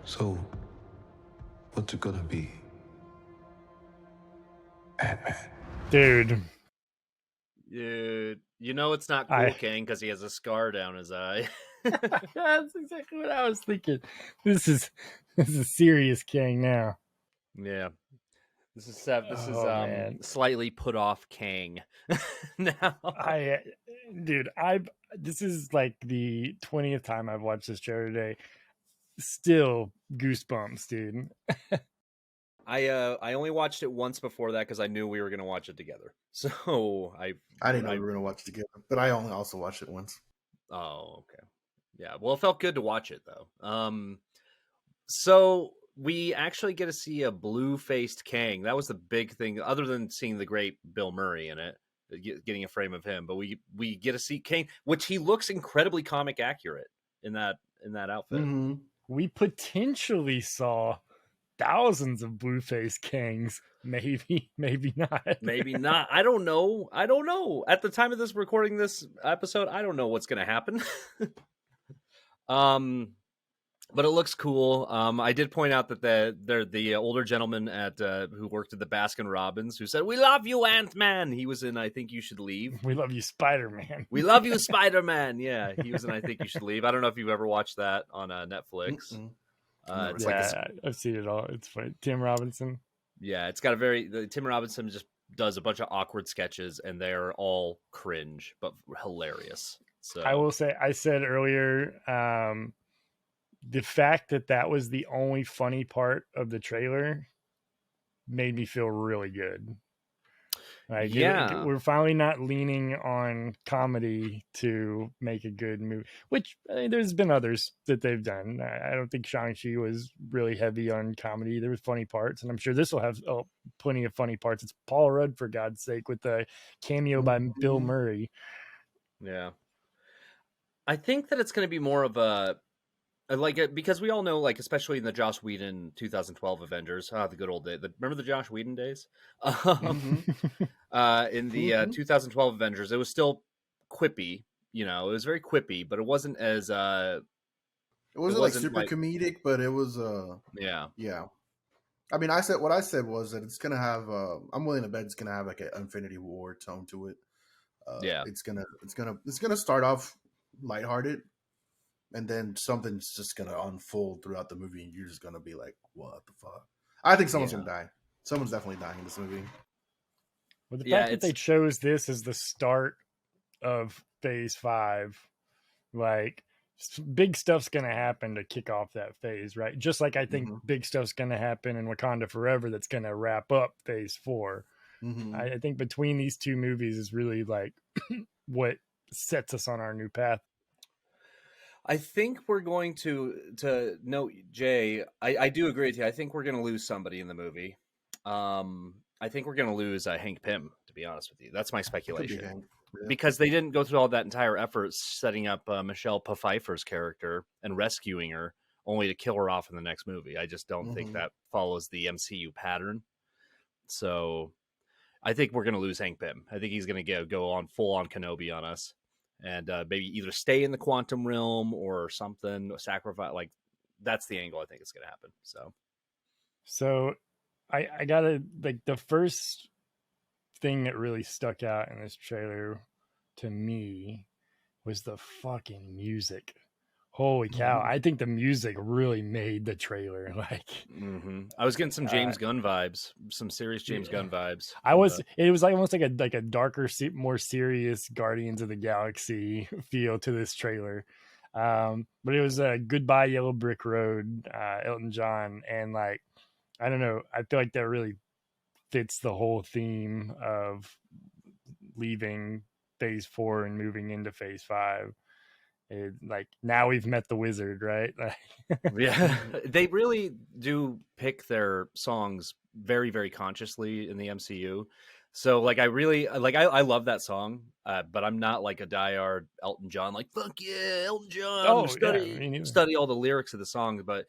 So, what's it gonna be? Antman. Dude, you know it's not cool, Kang, because he has a scar down his eye. That's exactly what I was thinking. This is serious Kang now. Yeah. This is man. slightly put off Kang now. This is like the 20th time I've watched this show today. Still goosebumps, dude. I only watched it once before that because I knew we were gonna watch it together. So I didn't know we were gonna watch it together, but I only also watched it once. Oh, okay. Yeah. Well, it felt good to watch it though. So we actually get to see a blue-faced Kang. That was the big thing, other than seeing the great Bill Murray in it, getting a frame of him. But we get to see Kang, which he looks incredibly comic accurate in that outfit. Mm-hmm. We potentially saw thousands of blue-faced Kangs. Maybe not. Maybe not. I don't know. At the time of this recording this episode, I don't know what's going to happen. But it looks cool. I did point out that the older gentleman at who worked at the Baskin Robbins who said, "We love you, Ant-Man." He was in I Think You Should Leave. We love you, Spider-Man. We love you, Spider-Man. Yeah, he was in I Think You Should Leave. I don't know if you've ever watched that on Netflix. It's I've seen it all. It's funny. Tim Robinson. Yeah, it's got Tim Robinson just does a bunch of awkward sketches, and they're all cringe but hilarious. So I will say, I said earlier, the fact that was the only funny part of the trailer made me feel really good. Like, yeah, we're finally not leaning on comedy to make a good movie, which there's been others that they've done. I don't think Shang-Chi was really heavy on comedy. There was funny parts, and I'm sure this will have plenty of funny parts. It's Paul Rudd, for God's sake, with the cameo by Bill Murray. Yeah. I think that it's going to be more of a because we all know, like, especially in the Joss Whedon 2012 Avengers, the good old day. Remember the Joss Whedon days? In the 2012 Avengers, it was still quippy. You know, it was very quippy, but it wasn't as it wasn't like super comedic, but it was yeah. I mean, what I said was that it's gonna have. I'm willing to bet it's gonna have like an Infinity War tone to it. It's gonna start off lighthearted. And then something's just going to unfold throughout the movie, and you're just going to be like, what the fuck? I think someone's going to die. Someone's definitely dying in this movie. Well, the fact that they chose this as the start of Phase 5, like, big stuff's going to happen to kick off that phase, right? Just like I think big stuff's going to happen in Wakanda Forever that's going to wrap up Phase 4. I think between these two movies is really, like, what sets us on our new path. I think we're going to note, Jay, I do agree with you. I think we're going to lose somebody in the movie. I think we're going to lose Hank Pym, to be honest with you. That's my speculation. Because they didn't go through all that entire effort setting up Michelle Pfeiffer's character and rescuing her, only to kill her off in the next movie. I just don't think that follows the MCU pattern. So I think we're going to lose Hank Pym. I think he's going to go on full on Kenobi on us. And maybe either stay in the quantum realm or something, sacrifice. Like, that's the angle I think is going to happen. So I gotta, like, the first thing that really stuck out in this trailer to me was the fucking music. Holy cow. I think the music really made the trailer. Like, I was getting some James Gunn vibes, some serious James Gunn vibes. It was like almost like a darker, more serious Guardians of the Galaxy feel to this trailer. But it was a Goodbye Yellow Brick Road, Elton John. And, like, I don't know, I feel like that really fits the whole theme of leaving Phase 4 and moving into Phase 5. Like, now we've met the wizard, right? Yeah, they really do pick their songs very, very consciously in the MCU. So, like, I really I love that song, but I'm not like a diehard Elton John, like, fuck yeah, Elton John. Study all the lyrics of the song, but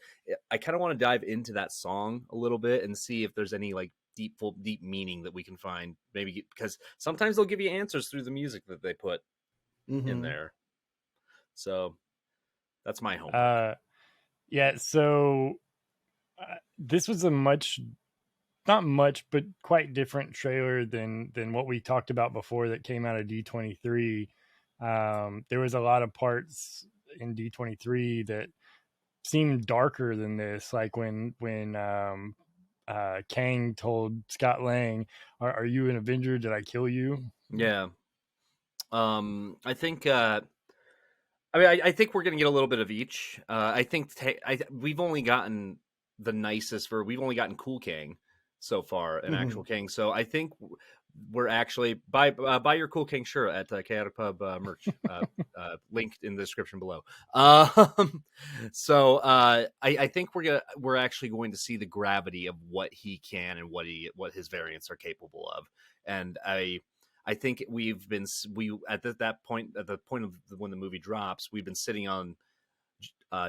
I kind of want to dive into that song a little bit and see if there's any, like, deep meaning that we can find, maybe, because sometimes they'll give you answers through the music that they put in there. So that's my homework. Yeah, so This was a not much, but quite different trailer than what we talked about before that came out of D23. There was a lot of parts in D23 that seemed darker than this, like when Kang told Scott Lang, are you an Avenger? Did I kill you? Yeah. I think I think we're going to get a little bit of each. I think we've only gotten the nicest we've only gotten Cool Kang so far, an actual Kang. So I think we're actually buy your Cool King shirt at Chaotic Pub merch, linked in the description below. So I think we're actually going to see the gravity of what he can and what his variants are capable of, and I think we at the point of when the movie drops, we've been sitting on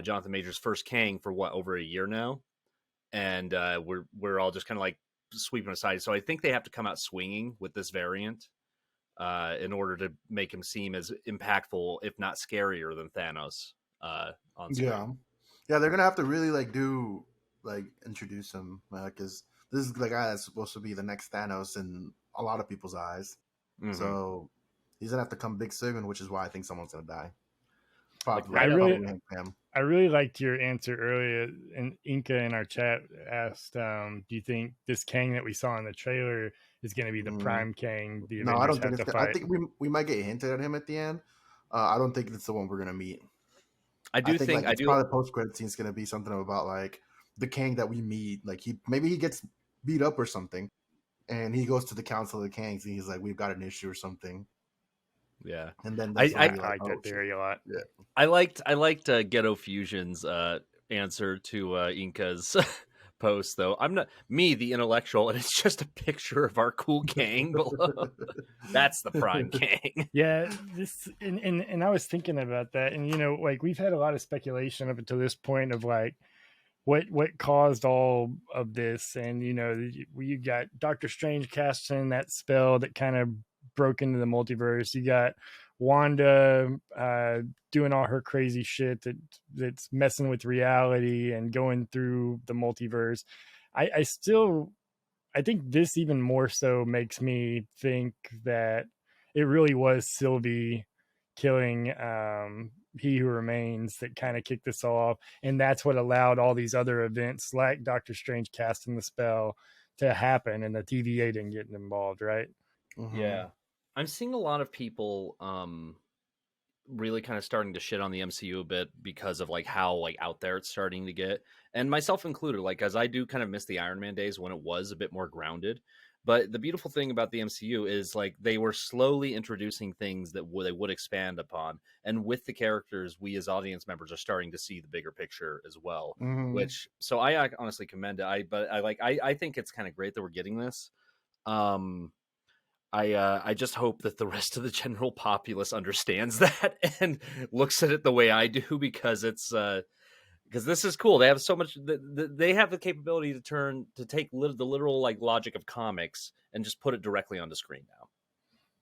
Jonathan Majors' first Kang for over a year now, and we're all just kind of like sweeping aside. So I think they have to come out swinging with this variant in order to make him seem as impactful, if not scarier, than Thanos on screen. Yeah, they're gonna have to really introduce him because this is the guy that's supposed to be the next Thanos in a lot of people's eyes. Mm-hmm. So he's gonna have to come big soon, which is why I think someone's gonna die. Probably, I really liked your answer earlier. And Inca in our chat asked, "Do you think this Kang that we saw in the trailer is going to be the prime Kang?" The Avengers I don't think it's. I think we might get hinted at him at the end. I don't think it's the one we're gonna meet. I think it's probably the post credit scene is gonna be something about like the Kang that we meet. Like maybe he gets beat up or something, and he goes to the Council of the Kangs and he's like, "We've got an issue or something." Yeah, and then I like that theory a lot. Yeah, I liked Ghetto Fusion's answer to Inca's post, though. I'm not the intellectual, and it's just a picture of our cool Kang below. That's the prime Kang. Yeah, this and I was thinking about that, and like we've had a lot of speculation up until this point of like what caused all of this, and you got Doctor Strange casting that spell that kind of broke into the multiverse. You got Wanda doing all her crazy shit that's messing with reality and going through the multiverse. I think this even more so makes me think that it really was Sylvie killing He Who Remains that kind of kicked this off, and that's what allowed all these other events like Doctor Strange casting the spell to happen, and the TVA didn't get involved, right? Mm-hmm. Yeah, I'm seeing a lot of people really kind of starting to shit on the MCU a bit because of like how like out there it's starting to get, and myself included, like, as I do kind of miss the Iron Man days when it was a bit more grounded. But the beautiful thing about the MCU is like they were slowly introducing things that they would expand upon, and with the characters, we as audience members are starting to see the bigger picture as well. Mm-hmm. Which, so I honestly commend it. I think it's kind of great that we're getting this. I just hope that the rest of the general populace understands that and looks at it the way I do, because it's because this is cool. They have so much. They have the capability to take the literal like logic of comics and just put it directly on the screen now,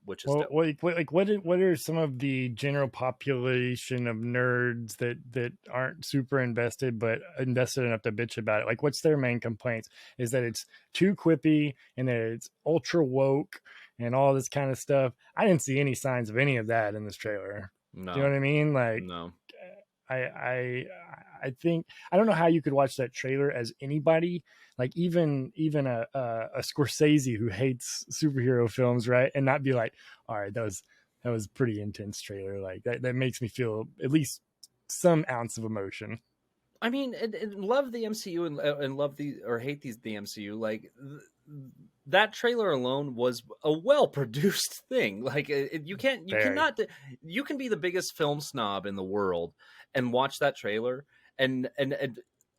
which is dope. What are some of the general population of nerds that aren't super invested but invested enough to bitch about it? Like, what's their main complaints? Is that it's too quippy and that it's ultra woke and all this kind of stuff? I didn't see any signs of any of that in this trailer. No. Do you know what I mean? Like, no. I think I don't know how you could watch that trailer as anybody, like even a Scorsese who hates superhero films, right, and not be like, all right, that was pretty intense trailer. Like that makes me feel at least some ounce of emotion. I mean, and love the MCU and love hate the MCU. Like that trailer alone was a well-produced thing. Like you can be the biggest film snob in the world and watch that trailer, and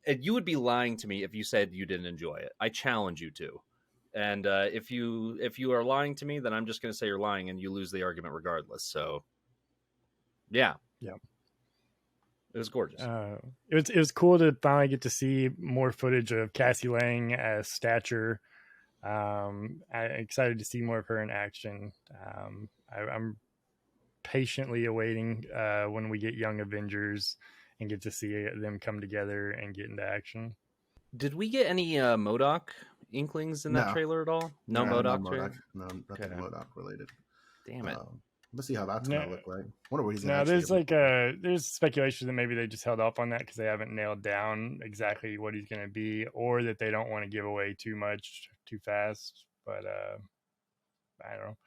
you would be lying to me if you said you didn't enjoy it. I challenge you to. And if you are lying to me, then I'm just going to say you're lying, and you lose the argument regardless. So, yeah. It was gorgeous. It was cool to finally get to see more footage of Cassie Lang as Stature. I'm excited to see more of her in action. I'm patiently awaiting when we get Young Avengers and get to see them come together and get into action. Did we get any MODOK inklings in that trailer at all? No MODOK trailer? No, nothing MODOK related. Damn it. Let's see how that's going to look like. Wonder what he's there's there's speculation that maybe they just held off on that because they haven't nailed down exactly what he's going to be, or that they don't want to give away too much too fast. But I don't know.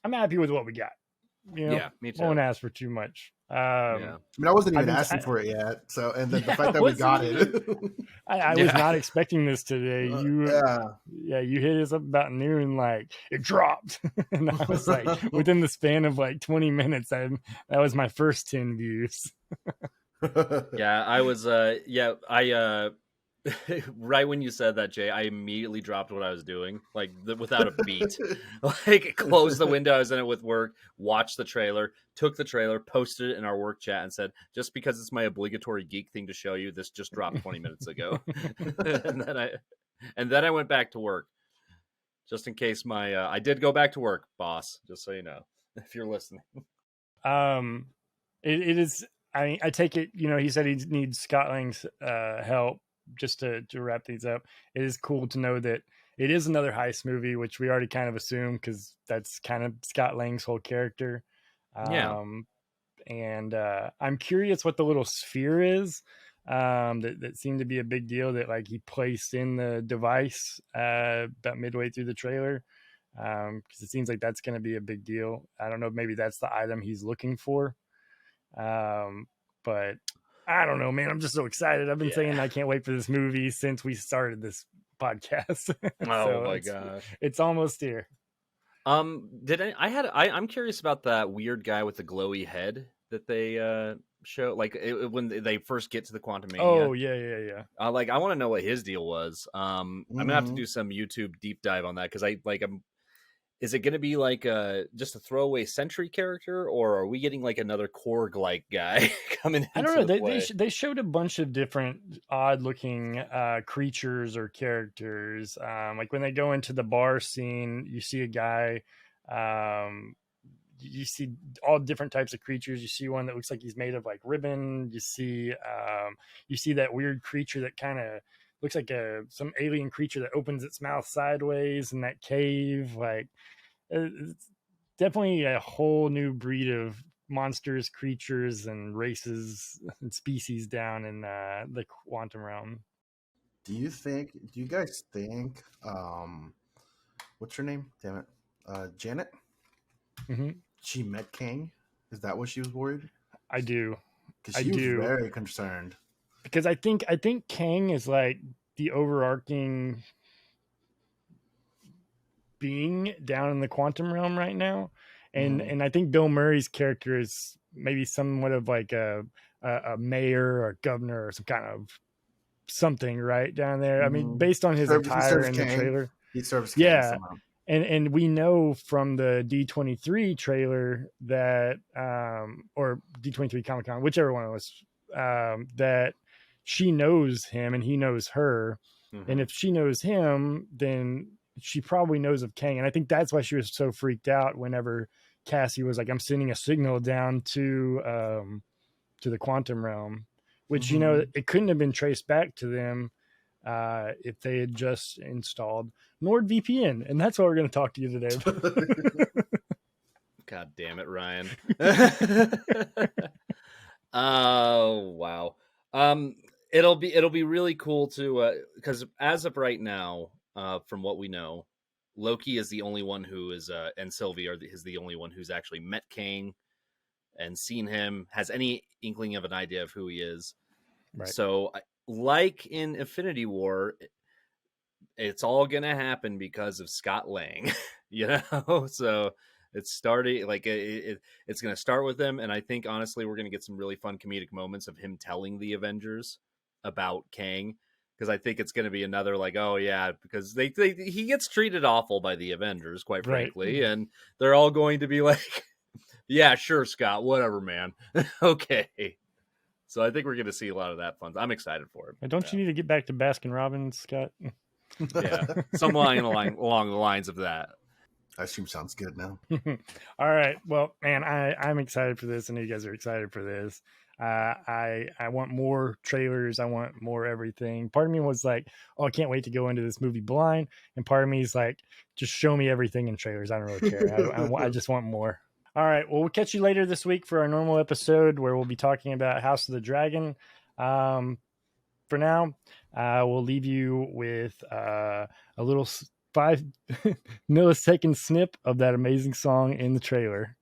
I'm happy with what we got. You know, yeah, me too. Won't ask for too much. I mean, I wasn't even asking for it yet. So, and then the fact that we got it, I was not expecting this today. You hit us up about noon, like it dropped, and I was like, within the span of like 20 minutes, that was my first 10 views. Yeah, I was. Right when you said that, Jay, I immediately dropped what I was doing, like without a beat. Like, closed the window I was in it with work, watched the trailer, took the trailer, posted it in our work chat, and said, just because it's my obligatory geek thing to show you, this just dropped 20 minutes ago. and then I went back to work, just in case I did go back to work, boss. Just so you know, if you're listening. It is. I take it. You know, he said he needs Scott Lang's help. Just to wrap these up, it is cool to know that it is another heist movie, which we already kind of assume because that's kind of Scott Lang's whole character. And I'm curious what the little sphere is that seemed to be a big deal that like he placed in the device about midway through the trailer, because it seems like that's going to be a big deal. I don't know, maybe that's the item he's looking for, but I don't know, man. I'm just so excited. I've been saying I can't wait for this movie since we started this podcast. Oh my gosh, it's almost here. I'm curious about that weird guy with the glowy head that they show, like when they first get to the Quantumania. Oh yeah. I want to know what his deal was. I'm gonna have to do some YouTube deep dive on that because is it going to be like just a throwaway Sentry character, or are we getting like another Korg-like guy coming into I don't know. play? They showed a bunch of different odd-looking creatures or characters. Like when they go into the bar scene, you see a guy. You see all different types of creatures. You see one that looks like he's made of like ribbon. You see that weird creature that kind of looks like some alien creature that opens its mouth sideways in that cave. Like, it's definitely a whole new breed of monsters, creatures, and races and species down in the quantum realm. Do you guys think what's her name? Damn it. Janet? Mm-hmm. She met Kang? Is that what she was worried? I do. Because she was very concerned. Because I think Kang is like the overarching being down in the quantum realm right now, and I think Bill Murray's character is maybe somewhat of like a mayor or governor or some kind of something right down there. I mean, based on his attire in the trailer, he serves Kang somehow. And we know from the D23 trailer that or D23 Comic-Con, whichever one it was, that she knows him and he knows her. And if she knows him, then she probably knows of Kang. And I think that's why she was so freaked out whenever Cassie was like, I'm sending a signal down to the quantum realm, which, you know, it couldn't have been traced back to them if they had just installed NordVPN. And that's why we're going to talk to you today. God damn it, Ryan. Oh, wow. It'll be really cool to because as of right now, from what we know, Loki is the only one who is and Sylvie is the only one who's actually met Kang and seen him, has any inkling of an idea of who he is. Right. So like in Infinity War, it's all gonna happen because of Scott Lang, you know. So it's starting like it's gonna start with him, and I think honestly we're gonna get some really fun comedic moments of him telling the Avengers about Kang, because I think it's gonna be another like, oh yeah, because he gets treated awful by the Avengers, quite frankly, and they're all going to be like, yeah, sure, Scott, whatever, man. Okay. So I think we're going to see a lot of that fun. I'm excited for it. Don't you need to get back to Baskin Robbins, Scott? Yeah, some line along the lines of that. Ice cream sounds good now. All right. Well, man, I'm excited for this. I know you guys are excited for this. I want more trailers. I want more everything. Part of me was like, oh, I can't wait to go into this movie blind. And part of me is like, just show me everything in trailers. I don't really care. I just want more. All right. Well, we'll catch you later this week for our normal episode where we'll be talking about House of the Dragon. For now, we'll leave you with a little 5 millisecond snip of that amazing song in the trailer.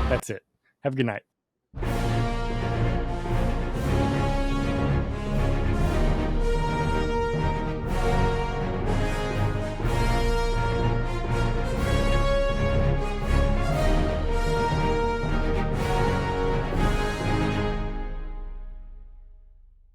That's it. Have a good night.